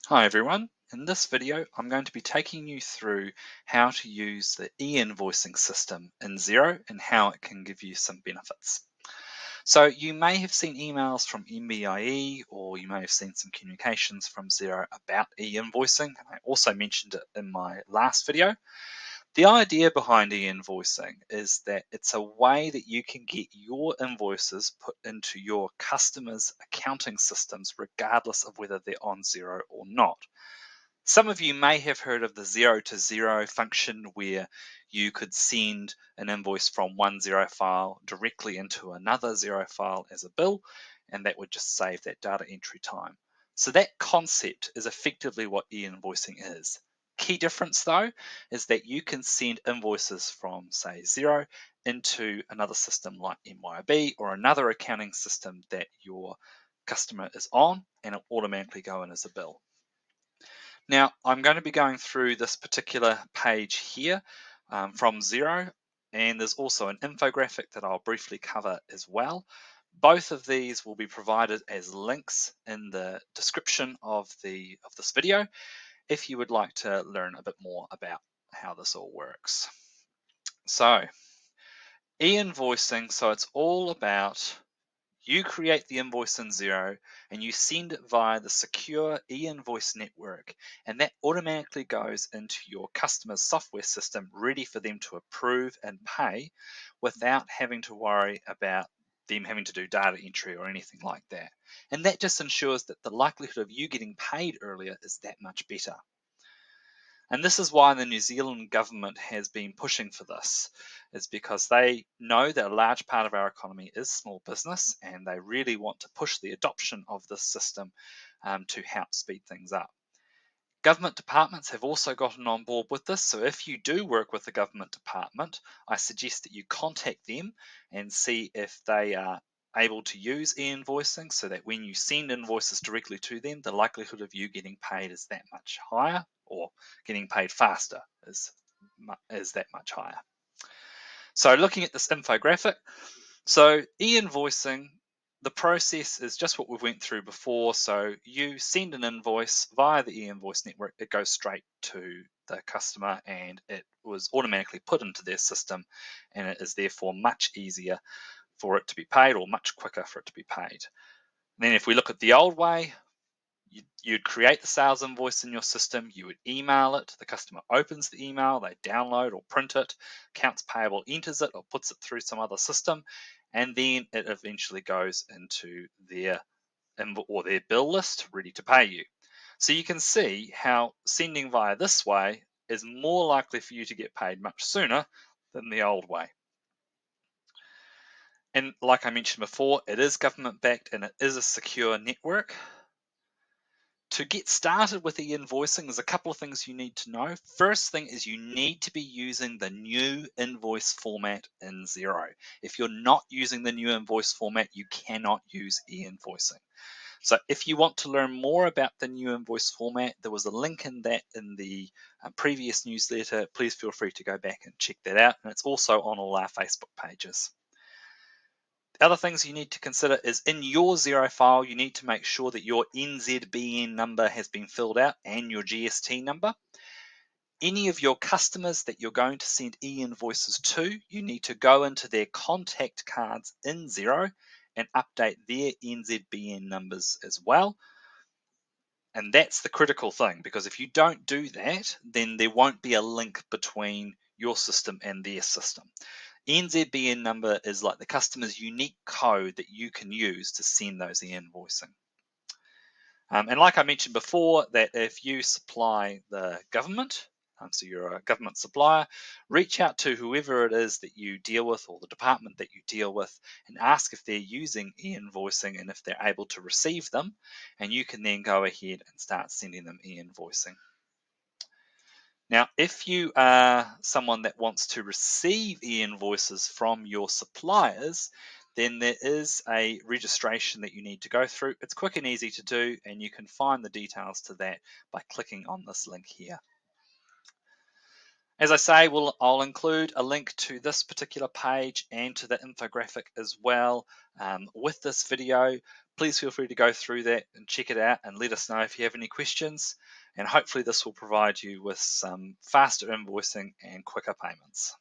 Hi everyone. In this video, I'm going to be taking you through how to use the e-invoicing system in Xero and how it can give you some benefits. So you may have seen emails from MBIE or you may have seen some communications from Xero about e-invoicing. I also mentioned it in my last video. The idea behind e-invoicing is that it's a way that you can get your invoices put into your customers' accounting systems regardless of whether they're on Xero or not. Some of you may have heard of the Xero to Xero function where you could send an invoice from one Xero file directly into another Xero file as a bill, and that would just save that data entry time. So that concept is effectively what e-invoicing is. Key difference though is that you can send invoices from say Xero into another system like MYOB or another accounting system that your customer is on, and it'll automatically go in as a bill. Now, I'm going to be going through this particular page here from Xero, and there's also an infographic that I'll briefly cover as well. Both of these will be provided as links in the description of this video if you would like to learn a bit more about how this all works. So, e-invoicing, so it's all about you create the invoice in Xero and you send it via the secure e-invoice network, and that automatically goes into your customer's software system ready for them to approve and pay without having to worry about them having to do data entry or anything like that. And that just ensures that the likelihood of you getting paid earlier is that much better. And this is why the New Zealand government has been pushing for this, is because they know that a large part of our economy is small business and they really want to push the adoption of this system to help speed things up. Government departments have also gotten on board with this, so if you do work with a government department, I suggest that you contact them and see if they are able to use e-invoicing so that when you send invoices directly to them, the likelihood of you getting paid is that much higher, or getting paid faster is that much higher. So looking at this infographic, so e-invoicing, the process is just what we went through before. So you send an invoice via the e-invoice network, it goes straight to the customer and it was automatically put into their system, and it is therefore much easier for it to be paid, or much quicker for it to be paid. And then if we look at the old way, you'd create the sales invoice in your system, you would email it, the customer opens the email, they download or print it, accounts payable enters it or puts it through some other system, and then it eventually goes into their bill list ready to pay you. So you can see how sending via this way is more likely for you to get paid much sooner than the old way. And like I mentioned before, it is government backed and it is a secure network. To get started with e-invoicing, there's a couple of things you need to know. First thing is you need to be using the new invoice format in Xero. If you're not using the new invoice format, you cannot use e-invoicing. So if you want to learn more about the new invoice format, there was a link in the previous newsletter. Please feel free to go back and check that out. And it's also on all our Facebook pages. Other things you need to consider is in your Xero file, you need to make sure that your NZBN number has been filled out and your GST number. Any of your customers that you're going to send e-invoices to, you need to go into their contact cards in Xero and update their NZBN numbers as well. And that's the critical thing, because if you don't do that, then there won't be a link between your system and their system. NZBN number is like the customer's unique code that you can use to send those e-invoicing. And like I mentioned before, that if you supply the government, so you're a government supplier, reach out to whoever it is that you deal with or the department that you deal with and ask if they're using e-invoicing and if they're able to receive them, and you can then go ahead and start sending them e-invoicing. Now, if you are someone that wants to receive e-invoices from your suppliers, then there is a registration that you need to go through. It's quick and easy to do, and you can find the details to that by clicking on this link here. As I say, I'll include a link to this particular page and to the infographic as well with this video. Please feel free to go through that and check it out and let us know if you have any questions. And hopefully this will provide you with some faster invoicing and quicker payments.